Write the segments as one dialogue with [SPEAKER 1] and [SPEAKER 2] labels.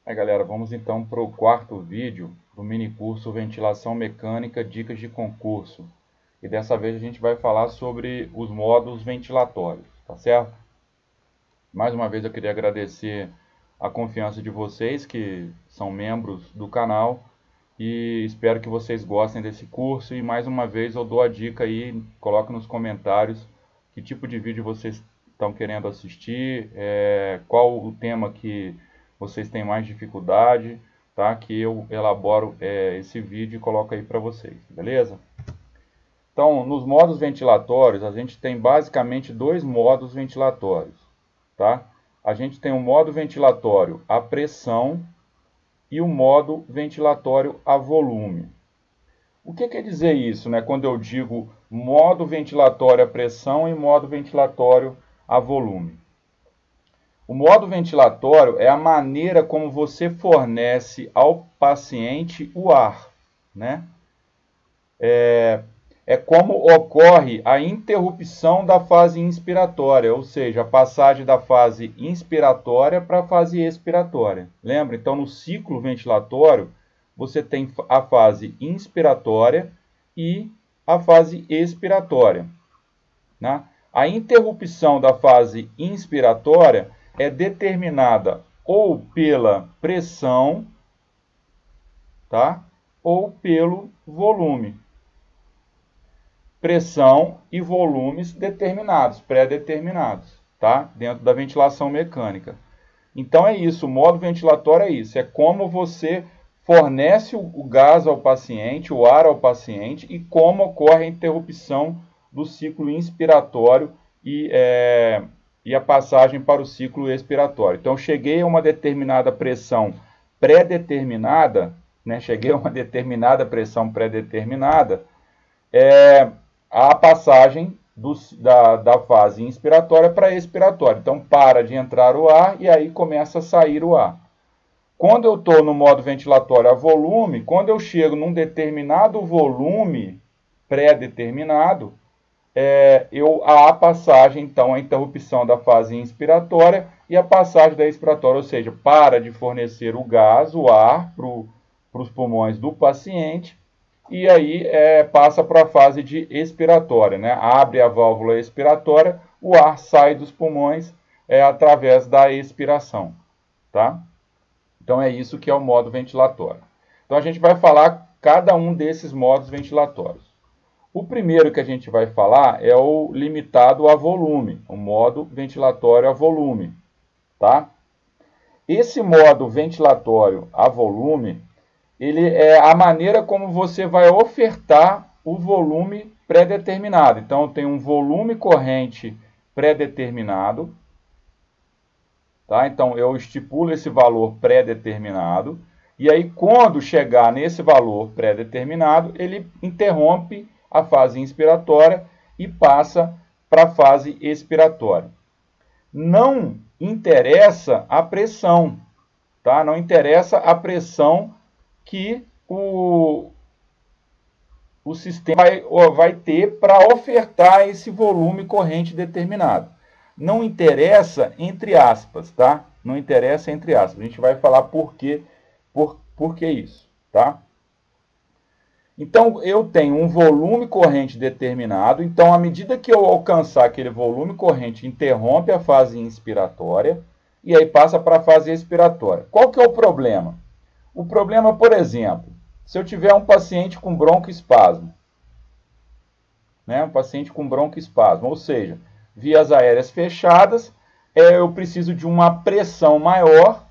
[SPEAKER 1] Aí galera, vamos então para o quarto vídeo do mini curso Ventilação Mecânica, Dicas de Concurso. E dessa vez a gente vai falar sobre os modos ventilatórios, tá certo? Mais uma vez eu queria agradecer a confiança de vocês que são membros do canal e espero que vocês gostem desse curso. E mais uma vez eu dou a dica aí, coloque nos comentários que tipo de vídeo vocês estão querendo assistir, qual o tema que vocês têm mais dificuldade, tá? Que eu elaboro esse vídeo e coloco aí para vocês, beleza? Então, nos modos ventilatórios, a gente tem basicamente dois modos ventilatórios, tá? A gente tem o modo ventilatório a pressão e o modo ventilatório a volume. O que quer dizer isso, né? Quando eu digo modo ventilatório a pressão e modo ventilatório a volume. O modo ventilatório é a maneira como você fornece ao paciente o ar, né? É como ocorre a interrupção da fase inspiratória, ou seja, a passagem da fase inspiratória para a fase expiratória. Lembra? Então, no ciclo ventilatório, você tem a fase inspiratória e a fase expiratória, né? A interrupção da fase inspiratória é determinada ou pela pressão, tá? Ou pelo volume. Pressão e volumes determinados, pré-determinados, tá? Dentro da ventilação mecânica. Então é isso, o modo ventilatório é isso, é como você fornece o gás ao paciente, o ar ao paciente e como ocorre a interrupção do ciclo inspiratório e a passagem para o ciclo expiratório. Então cheguei a uma determinada pressão pré-determinada, né? Cheguei a uma determinada pressão pré-determinada, a passagem da fase inspiratória para expiratória. Então, para de entrar o ar e aí começa a sair o ar. Quando eu estou no modo ventilatório a volume, quando eu chego num determinado volume pré-determinado, há a passagem, então, a interrupção da fase inspiratória e a passagem da expiratória, ou seja, para de fornecer o gás, o ar, para os pulmões do paciente, e aí passa para a fase de expiratória, né? Abre a válvula expiratória, o ar sai dos pulmões através da expiração, tá? Então é isso que é o modo ventilatório. Então a gente vai falar cada um desses modos ventilatórios. O primeiro que a gente vai falar é o limitado a volume, o modo ventilatório a volume, tá? Esse modo ventilatório a volume, ele é a maneira como você vai ofertar o volume pré-determinado. Então, eu tenho um volume corrente pré-determinado, tá? Então, eu estipulo esse valor pré-determinado, e aí, quando chegar nesse valor pré-determinado, ele interrompe a fase inspiratória e passa para a fase expiratória. Não interessa a pressão, tá? Não interessa a pressão que o sistema vai ter para ofertar esse volume corrente determinado. Não interessa entre aspas, tá? Não interessa entre aspas. A gente vai falar por que isso, tá? Então, eu tenho um volume corrente determinado. Então, à medida que eu alcançar aquele volume corrente, interrompe a fase inspiratória e aí passa para a fase expiratória. Qual que é o problema? O problema, por exemplo, se eu tiver um paciente com broncoespasmo, né? Um paciente com broncoespasmo, ou seja, vias aéreas fechadas, eu preciso de uma pressão maior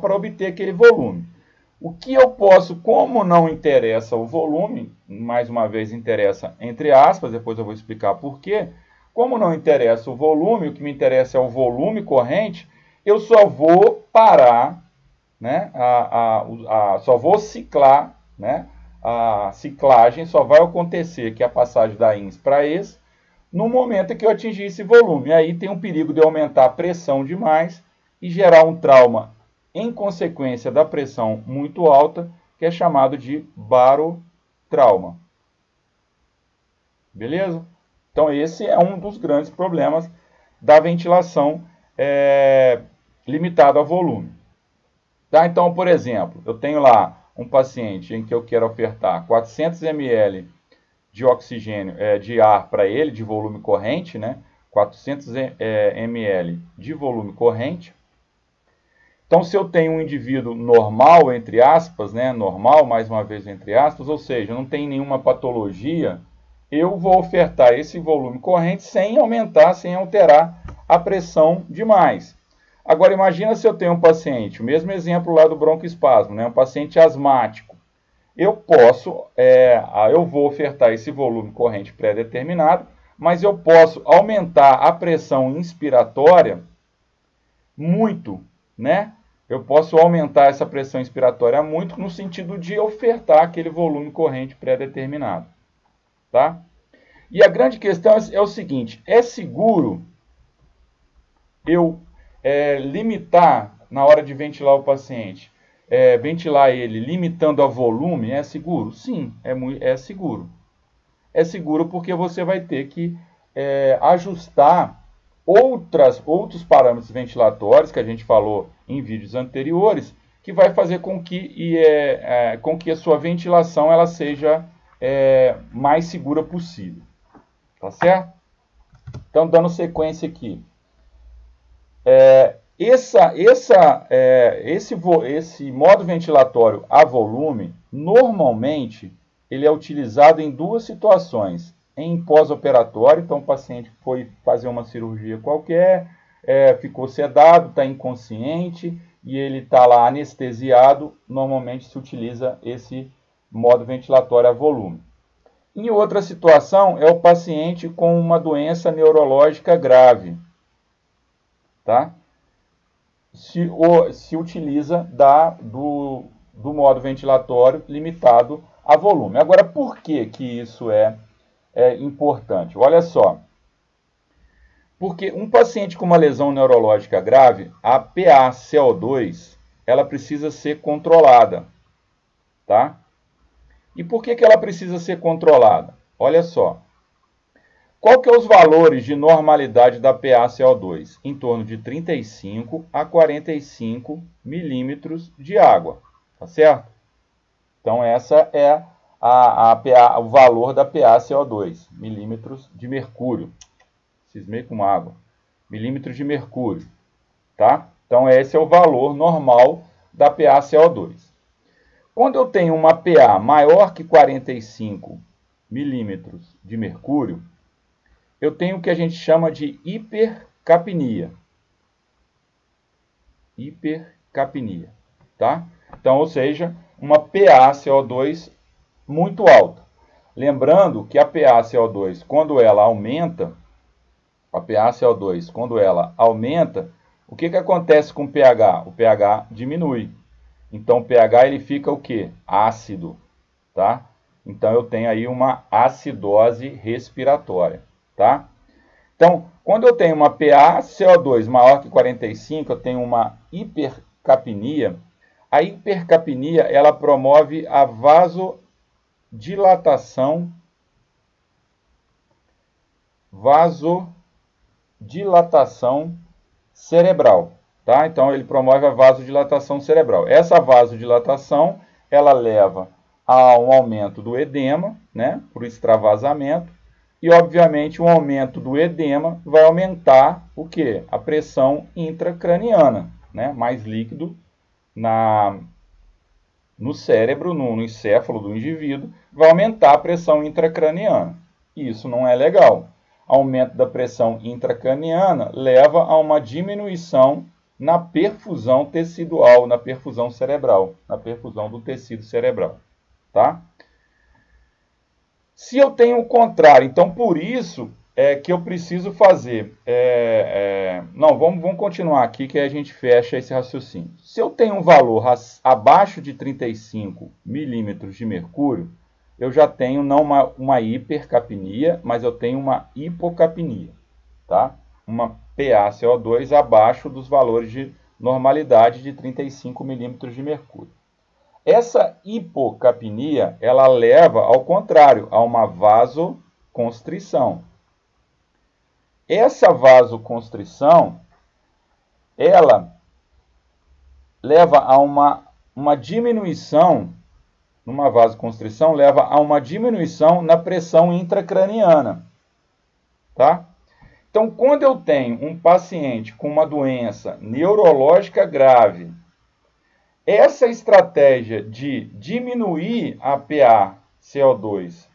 [SPEAKER 1] para obter aquele volume. O que eu posso, como não interessa o volume, mais uma vez interessa entre aspas, depois eu vou explicar por quê. Como não interessa o volume, o que me interessa é o volume corrente, eu só vou parar, né, só vou ciclar, né, a ciclagem só vai acontecer, que é a passagem da ins para ex, no momento que eu atingir esse volume. Aí tem um perigo de eu aumentar a pressão demais e gerar um trauma em consequência da pressão muito alta, que é chamado de barotrauma. Beleza? Então esse é um dos grandes problemas da ventilação limitada a volume. Tá? Então, por exemplo, eu tenho lá um paciente em que eu quero ofertar 400 ml de oxigênio, de ar para ele, de volume corrente, né? 400 ml de volume corrente. Então, se eu tenho um indivíduo normal, entre aspas, né? Normal, mais uma vez, entre aspas, ou seja, não tem nenhuma patologia, eu vou ofertar esse volume corrente sem aumentar, sem alterar a pressão demais. Agora, imagina se eu tenho um paciente, o mesmo exemplo lá do broncoespasmo, né? Um paciente asmático. Eu vou ofertar esse volume corrente pré-determinado, mas eu posso aumentar a pressão inspiratória muito, né? Eu posso aumentar essa pressão inspiratória muito no sentido de ofertar aquele volume corrente pré-determinado, tá? E a grande questão é o seguinte, é seguro eu limitar, na hora de ventilar o paciente, ventilar ele limitando a volume, é seguro? Sim, é seguro. É seguro porque você vai ter que ajustar outros parâmetros ventilatórios, que a gente falou em vídeos anteriores, que vai fazer com que a sua ventilação ela seja mais segura possível. Tá certo? Então, dando sequência aqui. Esse modo ventilatório a volume, normalmente, ele é utilizado em duas situações. Em pós-operatório, então o paciente foi fazer uma cirurgia qualquer, ficou sedado, está inconsciente, e ele está lá anestesiado, normalmente se utiliza esse modo ventilatório a volume. Em outra situação, é o paciente com uma doença neurológica grave, tá? Se utiliza do modo ventilatório limitado a volume. Agora, por que isso é importante? Olha só. Porque um paciente com uma lesão neurológica grave, a PaCO2, ela precisa ser controlada, tá? E por que ela precisa ser controlada? Olha só. Qual que é os valores de normalidade da PaCO2? Em torno de 35 a 45 milímetros de água, tá certo? Então, essa é o valor da PaCO2, milímetros de mercúrio. Cismei com água. Milímetros de mercúrio, tá? Então, esse é o valor normal da PaCO2. Quando eu tenho uma PA maior que 45 milímetros de mercúrio, eu tenho o que a gente chama de hipercapnia. Hipercapnia, tá? Então, ou seja, uma PaCO2 muito alta. Lembrando que a PaCO2, quando ela aumenta, o que acontece com o pH? O pH diminui. Então, o pH ele fica o quê? Ácido, tá? Então, eu tenho aí uma acidose respiratória, tá? Então, quando eu tenho uma PaCO2 maior que 45, eu tenho uma hipercapnia. A hipercapnia, ela promove a vasodilatação cerebral. Tá? Então, ele promove a vasodilatação cerebral. Essa vasodilatação, ela leva a um aumento do edema, né, por extravasamento, e, obviamente, um aumento do edema vai aumentar o quê? A pressão intracraniana, né, mais líquido no cérebro, no encéfalo do indivíduo, vai aumentar a pressão intracraniana. E isso não é legal. Aumento da pressão intracraniana leva a uma diminuição na perfusão tecidual, na perfusão cerebral, na perfusão do tecido cerebral, tá? Se eu tenho o contrário, então por isso é que eu preciso fazer... Não, vamos continuar aqui que a gente fecha esse raciocínio. Se eu tenho um valor abaixo de 35 milímetros de mercúrio, eu já tenho não uma hipercapnia, mas eu tenho uma hipocapnia, tá? Uma PaCO2 abaixo dos valores de normalidade de 35 milímetros de mercúrio. Essa hipocapnia, ela leva ao contrário, a uma vasoconstrição. Essa vasoconstrição, ela leva a uma diminuição, numa vasoconstrição, leva a uma diminuição na pressão intracraniana, tá? Então, quando eu tenho um paciente com uma doença neurológica grave, essa estratégia de diminuir a PaCO2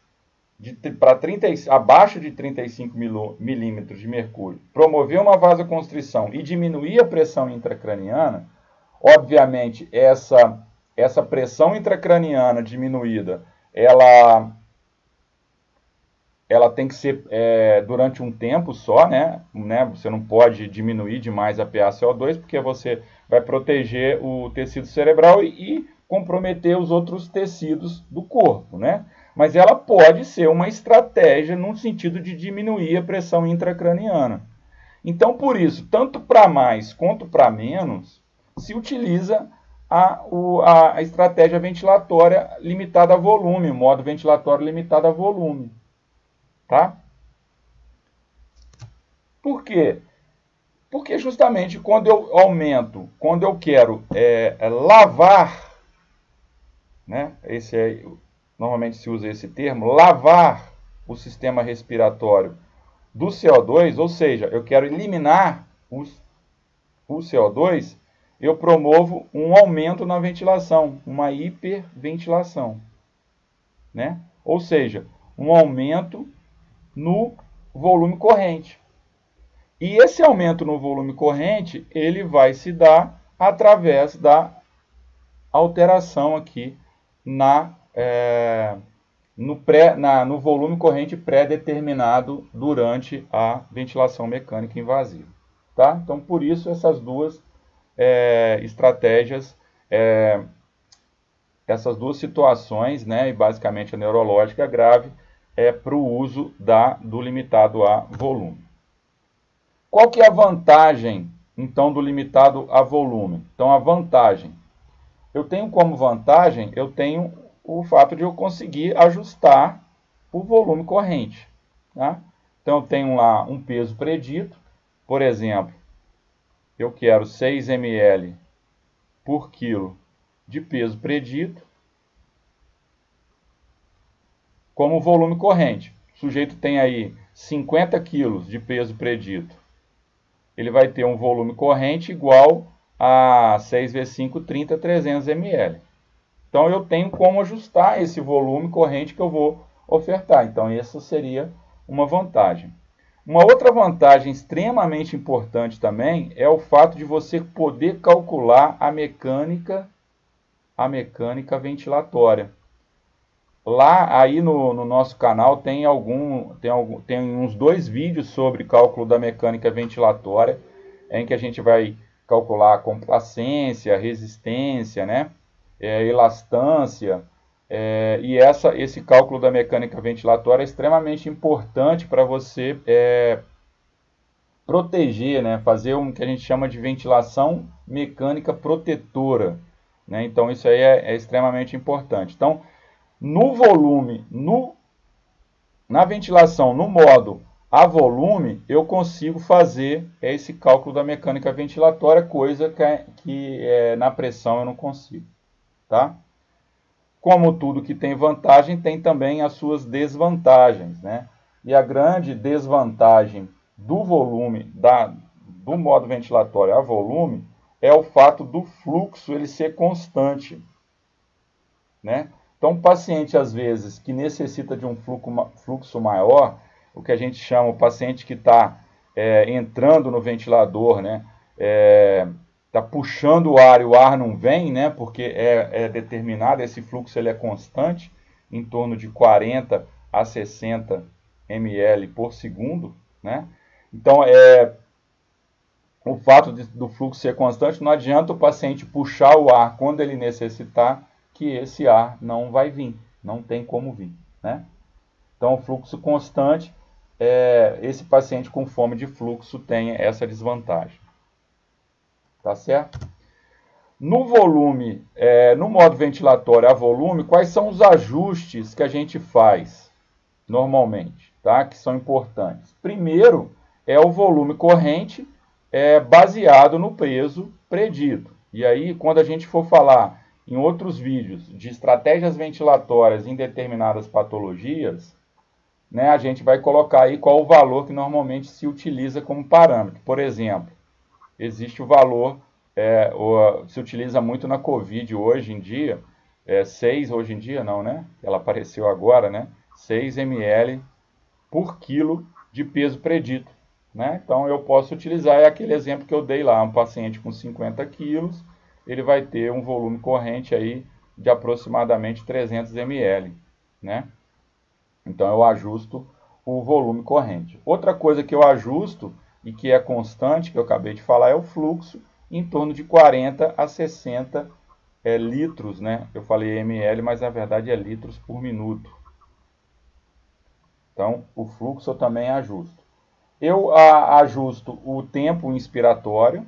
[SPEAKER 1] para abaixo de 35 milímetros de mercúrio, promover uma vasoconstrição e diminuir a pressão intracraniana, obviamente essa pressão intracraniana diminuída, ela tem que ser durante um tempo só, né? Você não pode diminuir demais a PaCO2, porque você vai proteger o tecido cerebral e comprometer os outros tecidos do corpo, né? Mas ela pode ser uma estratégia no sentido de diminuir a pressão intracraniana. Então, por isso, tanto para mais quanto para menos, se utiliza a estratégia ventilatória limitada a volume, o modo ventilatório limitado a volume. Tá? Por quê? Porque justamente quando eu aumento, quando eu quero lavar, né? Normalmente se usa esse termo, lavar o sistema respiratório do CO2, ou seja, eu quero eliminar o CO2, eu promovo um aumento na ventilação, uma hiperventilação, né? Ou seja, um aumento no volume corrente. E esse aumento no volume corrente, ele vai se dar através da alteração aqui no volume corrente pré-determinado durante a ventilação mecânica invasiva. Tá? Então, por isso, essas duas estratégias, essas duas situações, né, e basicamente a neurológica grave, para o uso do limitado a volume. Qual que é a vantagem, então, do limitado a volume? Então, a vantagem, eu tenho como vantagem, eu tenho o fato de eu conseguir ajustar o volume corrente. Tá? Então, eu tenho lá um peso predito, por exemplo, eu quero 6 ml por quilo de peso predito, como volume corrente. O sujeito tem aí 50 kg de peso predito. Ele vai ter um volume corrente igual a 6 vezes 5, 30, 300 ml. Então, eu tenho como ajustar esse volume corrente que eu vou ofertar. Então, essa seria uma vantagem. Uma outra vantagem extremamente importante também é o fato de você poder calcular a mecânica ventilatória. Lá, aí no nosso canal, tem uns 2 vídeos sobre cálculo da mecânica ventilatória, em que a gente vai calcular a complacência, resistência, né? Elastância, e esse cálculo da mecânica ventilatória é extremamente importante para você proteger, né? Fazer o que a gente chama de ventilação mecânica protetora, né? Então, isso aí é extremamente importante. Então, no volume, na ventilação, no modo a volume, eu consigo fazer esse cálculo da mecânica ventilatória, coisa que na pressão eu não consigo. Tá? Como tudo que tem vantagem, tem também as suas desvantagens. Né? E a grande desvantagem do volume, do modo ventilatório a volume, é o fato do fluxo ele ser constante. Né? Então, o paciente, às vezes, que necessita de um fluxo maior, o que a gente chama o paciente que está entrando no ventilador, né? Está puxando o ar e o ar não vem, né? Porque é determinado, esse fluxo ele é constante, em torno de 40 a 60 ml por segundo. Né? Então, o fato do fluxo ser constante, não adianta o paciente puxar o ar quando ele necessitar, que esse ar não vai vir, não tem como vir. Né? Então, o fluxo constante, esse paciente com fome de fluxo tem essa desvantagem. Tá certo? No volume, no modo ventilatório a volume, quais são os ajustes que a gente faz normalmente, tá? Que são importantes? Primeiro, é o volume corrente baseado no peso predito. E aí, quando a gente for falar em outros vídeos de estratégias ventilatórias em determinadas patologias, né, a gente vai colocar aí qual o valor que normalmente se utiliza como parâmetro. Por exemplo, existe o valor, se utiliza muito na COVID hoje em dia, 6 hoje em dia não, né? Ela apareceu agora, né? 6 ml por quilo de peso predito, né? Então eu posso utilizar aquele exemplo que eu dei lá, um paciente com 50 quilos, ele vai ter um volume corrente aí de aproximadamente 300 ml, né? Então eu ajusto o volume corrente. Outra coisa que eu ajusto e que é constante, que eu acabei de falar, é o fluxo, em torno de 40 a 60 litros, né? Eu falei ml, mas na verdade é litros por minuto. Então, o fluxo eu também ajusto. Eu ajusto o tempo inspiratório.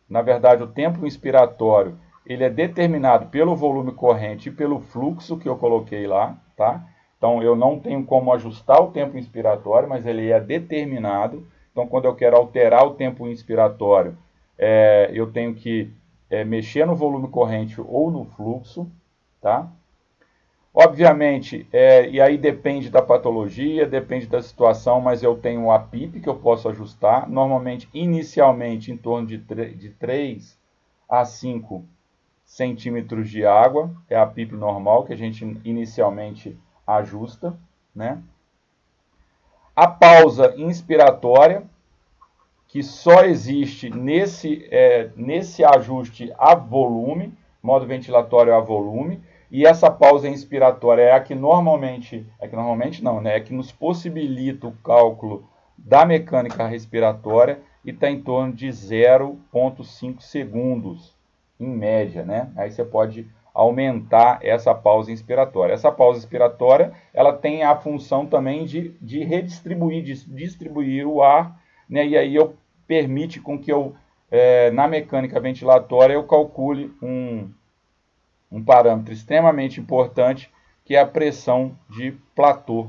[SPEAKER 1] Na verdade, o tempo inspiratório ele é determinado pelo volume corrente e pelo fluxo que eu coloquei lá, tá? Então, eu não tenho como ajustar o tempo inspiratório, mas ele é determinado. Então, quando eu quero alterar o tempo inspiratório, eu tenho que mexer no volume corrente ou no fluxo, tá? Obviamente, e aí depende da patologia, depende da situação, mas eu tenho um APIP que eu posso ajustar, normalmente, inicialmente, em torno de 3 a 5 centímetros de água, é a APIP normal que a gente inicialmente ajusta, né? A pausa inspiratória, que só existe nesse ajuste a volume, modo ventilatório a volume, e essa pausa inspiratória é a que normalmente não, né? É que nos possibilita o cálculo da mecânica respiratória e está em torno de 0,5 segundos, em média, né? Aí você pode aumentar essa pausa inspiratória. Essa pausa inspiratória, ela tem a função também de redistribuir, de distribuir o ar, né? E aí permite com que eu, na mecânica ventilatória, eu calcule um parâmetro extremamente importante, que é a pressão de platô,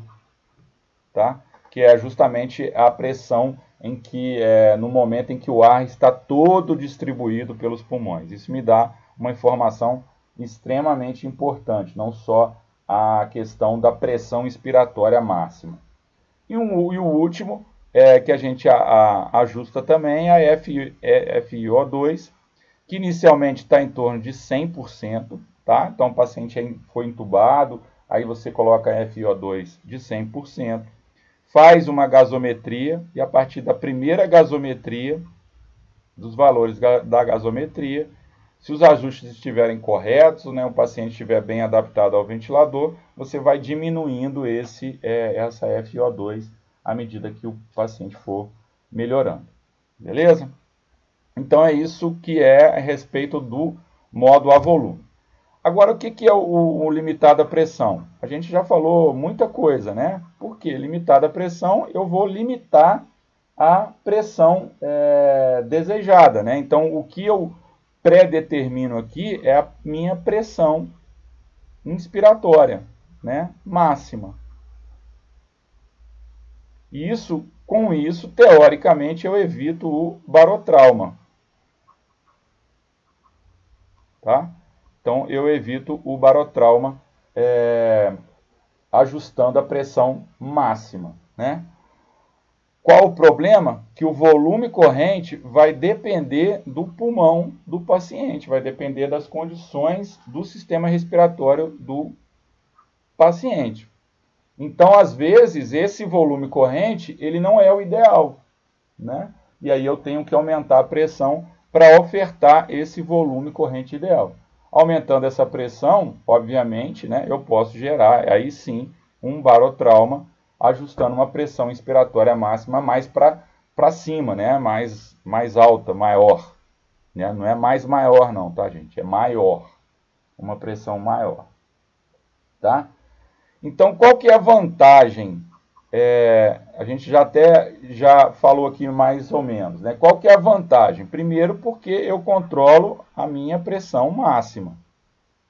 [SPEAKER 1] tá? Que é justamente a pressão em que, no momento em que o ar está todo distribuído pelos pulmões. Isso me dá uma informação extremamente importante, não só a questão da pressão inspiratória máxima. E o último, que a gente ajusta também, é a FiO2, que inicialmente está em torno de 100%, tá? Então o paciente foi entubado, aí você coloca FiO2 de 100%, faz uma gasometria e a partir da primeira gasometria, dos valores da gasometria, se os ajustes estiverem corretos, né, o paciente estiver bem adaptado ao ventilador, você vai diminuindo essa FiO2 à medida que o paciente for melhorando. Beleza? Então é isso que é a respeito do modo a volume. Agora, o que é o limitado à pressão? A gente já falou muita coisa, né? Por que limitado à pressão? Eu vou limitar a pressão desejada, né? Então, o que eu pré-determino aqui é a minha pressão inspiratória, né? Máxima. Com isso, teoricamente, eu evito o barotrauma. Tá? Então, eu evito o barotrauma ajustando a pressão máxima, né? Qual o problema? Que o volume corrente vai depender do pulmão do paciente, vai depender das condições do sistema respiratório do paciente. Então, às vezes, esse volume corrente ele não é o ideal, né? E aí eu tenho que aumentar a pressão para ofertar esse volume corrente ideal. Aumentando essa pressão, obviamente, né, eu posso gerar, aí sim, um barotrauma, ajustando uma pressão inspiratória máxima mais para cima, né, mais alta, maior. Né? Não é mais maior não, tá, gente? É maior. Uma pressão maior. Tá? Então, qual que é a vantagem? A gente já falou aqui mais ou menos, né? Qual que é a vantagem? Primeiro, porque eu controlo a minha pressão máxima.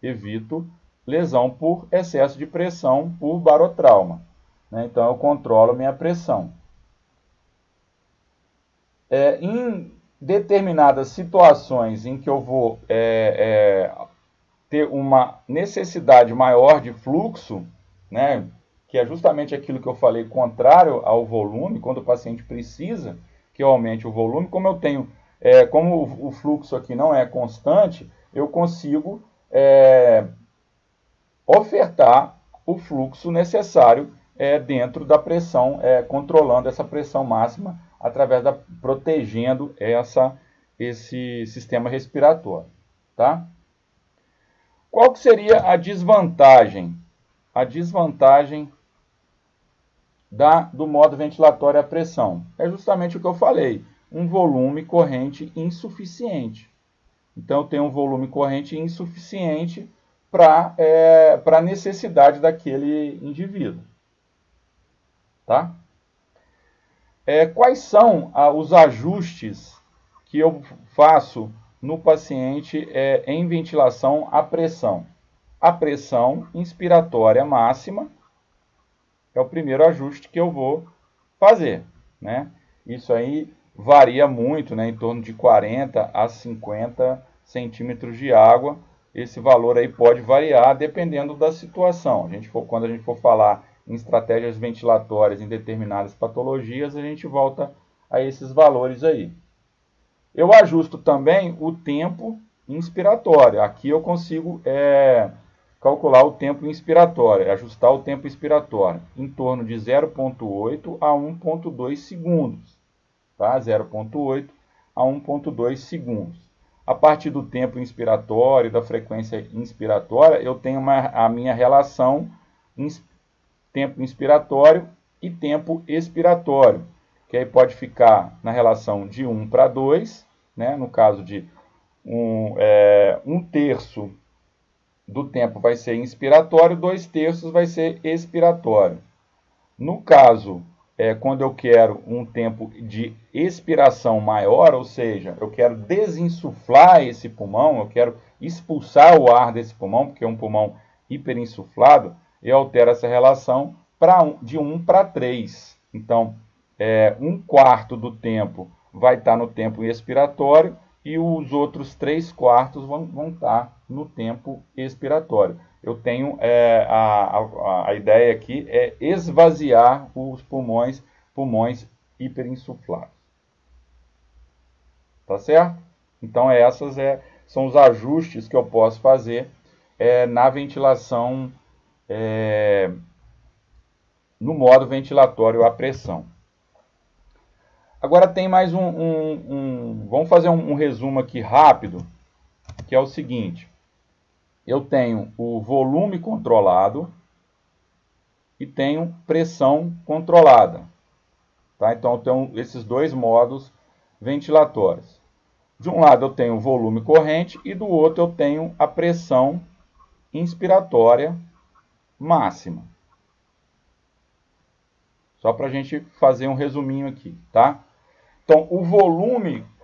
[SPEAKER 1] Evito lesão por excesso de pressão por barotrauma. Né? Então, eu controlo a minha pressão. determinadas situações em que eu vou ter uma necessidade maior de fluxo, né, que é justamente aquilo que eu falei, contrário ao volume, quando o paciente precisa que eu aumente o volume, como eu tenho, como o fluxo aqui não é constante, eu consigo ofertar o fluxo necessário dentro da pressão, controlando essa pressão máxima, através protegendo esse sistema respiratório. Tá? Qual que seria a desvantagem? A desvantagem do modo ventilatório à pressão é justamente o que eu falei, um volume corrente insuficiente. Então, eu tenho um volume corrente insuficiente para a necessidade daquele indivíduo. Tá? Quais são os ajustes que eu faço no paciente em ventilação à pressão? A pressão inspiratória máxima é o primeiro ajuste que eu vou fazer, né? Isso aí varia muito, né? Em torno de 40 a 50 centímetros de água. Esse valor aí pode variar dependendo da situação. Quando a gente for falar em estratégias ventilatórias em determinadas patologias, a gente volta a esses valores aí. Eu ajusto também o tempo inspiratório. Aqui eu consigo calcular o tempo inspiratório, ajustar o tempo inspiratório em torno de 0,8 a 1,2 segundos. Tá? 0,8 a 1,2 segundos. A partir do tempo inspiratório, da frequência inspiratória, eu tenho a minha relação tempo inspiratório e tempo expiratório, que aí pode ficar na relação de 1 para 2, né? No caso de um terço do tempo vai ser inspiratório, 2/3 vai ser expiratório. No caso, quando eu quero um tempo de expiração maior, ou seja, eu quero desinsuflar esse pulmão, eu quero expulsar o ar desse pulmão, porque é um pulmão hiperinsuflado, eu altero essa relação de 1 para 3. Então, 1/4 do tempo vai estar no tempo expiratório e os outros 3/4 vão estar no tempo expiratório. Eu tenho a ideia aqui é esvaziar os pulmões hiperinsuflados. Tá certo? Então, esses são os ajustes que eu posso fazer na ventilação no modo ventilatório à pressão. Agora tem mais vamos fazer um resumo aqui rápido, que é o seguinte. Eu tenho o volume controlado e tenho pressão controlada. Tá? Então, eu tenho esses dois modos ventilatórios. De um lado, eu tenho o volume corrente e do outro, eu tenho a pressão inspiratória máxima. Só para a gente fazer um resuminho aqui, tá? Então,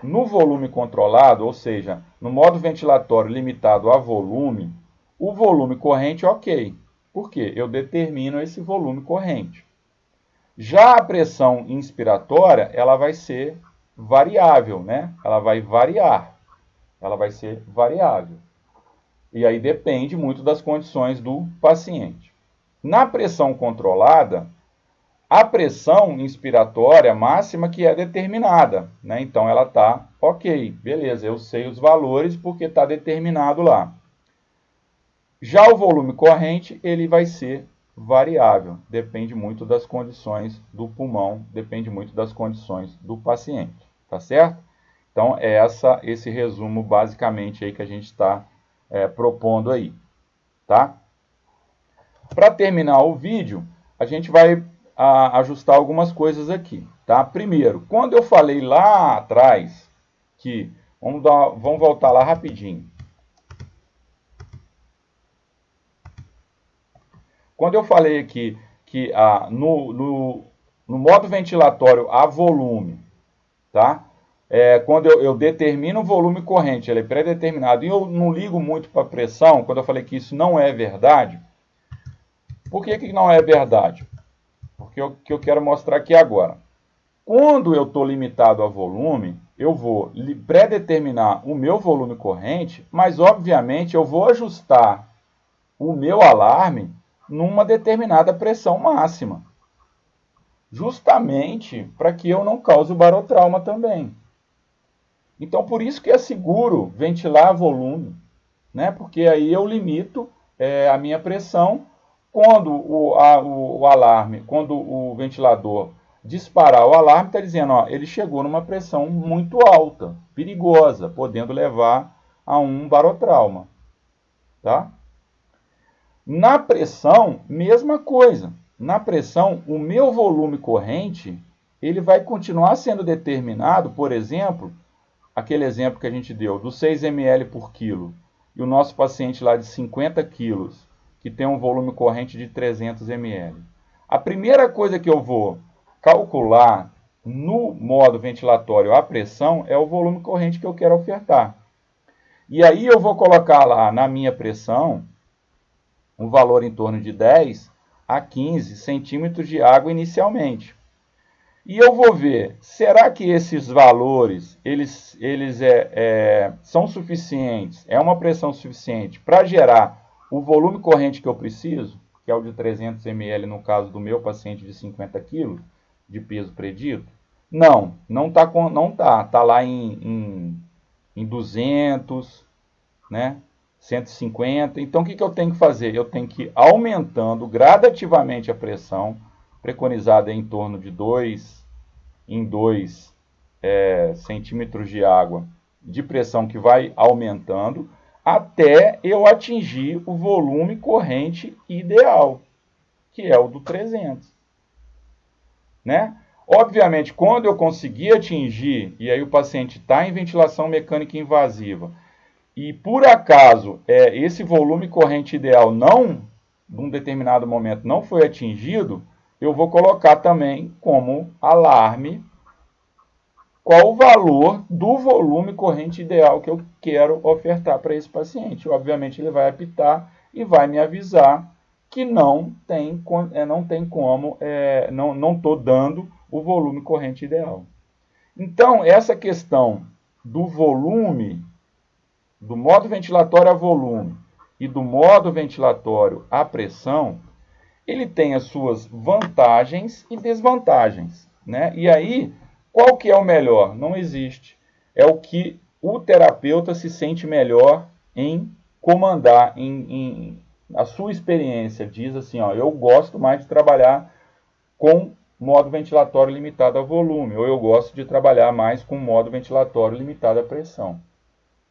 [SPEAKER 1] no volume controlado, ou seja, no modo ventilatório limitado a volume, o volume corrente é ok. Por quê? Eu determino esse volume corrente. Já a pressão inspiratória, ela vai ser variável, né? Ela vai variar. Ela vai ser variável. E aí depende muito das condições do paciente. Na pressão controlada, a pressão inspiratória máxima que é determinada, né? Então, ela está ok, beleza, eu sei os valores porque está determinado lá. Já o volume corrente, ele vai ser variável, depende muito das condições do pulmão, depende muito das condições do paciente, tá certo? Então, é esse resumo basicamente aí que a gente está propondo aí, tá? Para terminar o vídeo, a gente vai ajustar algumas coisas aqui, tá? Primeiro, quando eu falei lá atrás que vamos voltar lá rapidinho. Quando eu falei aqui que no modo ventilatório a volume, tá? Quando eu determino o volume corrente, ele é pré-determinado, e eu não ligo muito para a pressão, quando eu falei que isso não é verdade, por que não é verdade? Porque o que eu quero mostrar aqui agora. Quando eu estou limitado a volume, eu vou pré-determinar o meu volume corrente, mas obviamente eu vou ajustar o meu alarme numa determinada pressão máxima, justamente para que eu não cause o barotrauma também. Então, por isso que é seguro ventilar volume, né? Porque aí eu limito a minha pressão. Quando o alarme, quando o ventilador disparar o alarme, está dizendo, ó, ele chegou numa pressão muito alta, perigosa, podendo levar a um barotrauma. Tá? Na pressão, mesma coisa. Na pressão, o meu volume corrente, ele vai continuar sendo determinado, por exemplo, aquele exemplo que a gente deu, do 6 ml por quilo, e o nosso paciente lá de 50 quilos, que tem um volume corrente de 300 ml. A primeira coisa que eu vou calcular no modo ventilatório a pressão é o volume corrente que eu quero ofertar. E aí eu vou colocar lá na minha pressão um valor em torno de 10 a 15 centímetros de água inicialmente. E eu vou ver, será que esses valores eles são suficientes, é uma pressão suficiente para gerar o volume corrente que eu preciso, que é o de 300 ml no caso do meu paciente de 50 kg de peso predito? Não está não tá lá em 200, né? 150. Então o que eu tenho que fazer? Eu tenho que ir aumentando gradativamente a pressão, preconizada em torno de 2 centímetros de água de pressão, que vai aumentando até eu atingir o volume corrente ideal, que é o do 300. Né? Obviamente, quando eu conseguir atingir, e aí o paciente está em ventilação mecânica invasiva, e por acaso esse volume corrente ideal num determinado momento, não foi atingido, eu vou colocar também como alarme qual o valor do volume corrente ideal que eu quero ofertar para esse paciente. Obviamente, ele vai apitar e vai me avisar que não estou dando o volume corrente ideal. Então, essa questão do volume, do modo ventilatório a volume e do modo ventilatório a pressão, ele tem as suas vantagens e desvantagens, né? E aí, qual que é o melhor? Não existe. É o que o terapeuta se sente melhor em comandar, a sua experiência diz assim, ó, eu gosto mais de trabalhar com modo ventilatório limitado a volume, ou eu gosto de trabalhar mais com modo ventilatório limitado a pressão.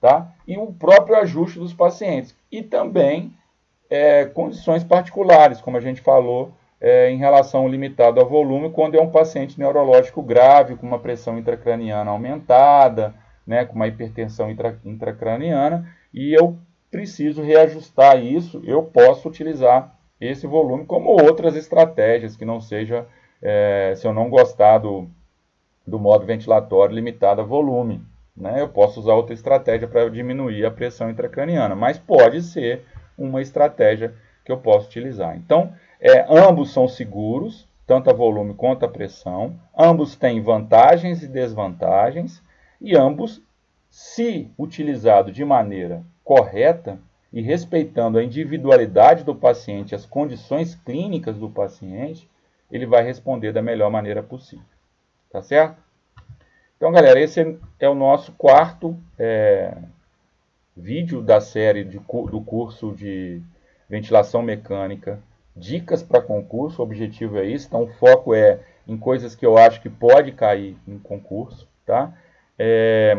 [SPEAKER 1] Tá? E o próprio ajuste dos pacientes. E também condições particulares, como a gente falou, em relação ao limitado a volume, quando é um paciente neurológico grave, com uma pressão intracraniana aumentada, né, com uma hipertensão intracraniana, e eu preciso reajustar isso, eu posso utilizar esse volume, como outras estratégias, que não seja, se eu não gostar do modo ventilatório limitado a volume, né, eu posso usar outra estratégia para diminuir a pressão intracraniana, mas pode ser uma estratégia que eu posso utilizar. Então, ambos são seguros, tanto a volume quanto a pressão, ambos têm vantagens e desvantagens, e ambos, se utilizado de maneira correta e respeitando a individualidade do paciente, as condições clínicas do paciente, ele vai responder da melhor maneira possível. Tá certo? Então, galera, esse é o nosso quarto vídeo da série do curso de ventilação mecânica, dicas para concurso. O objetivo é isso, então o foco é em coisas que eu acho que pode cair em concurso, tá?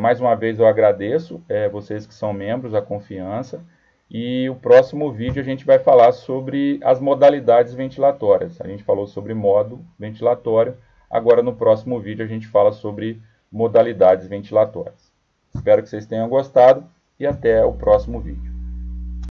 [SPEAKER 1] Mais uma vez eu agradeço vocês que são membros, a confiança, e o próximo vídeo a gente vai falar sobre as modalidades ventilatórias. A gente falou sobre modo ventilatório, agora no próximo vídeo a gente fala sobre modalidades ventilatórias. Espero que vocês tenham gostado e até o próximo vídeo.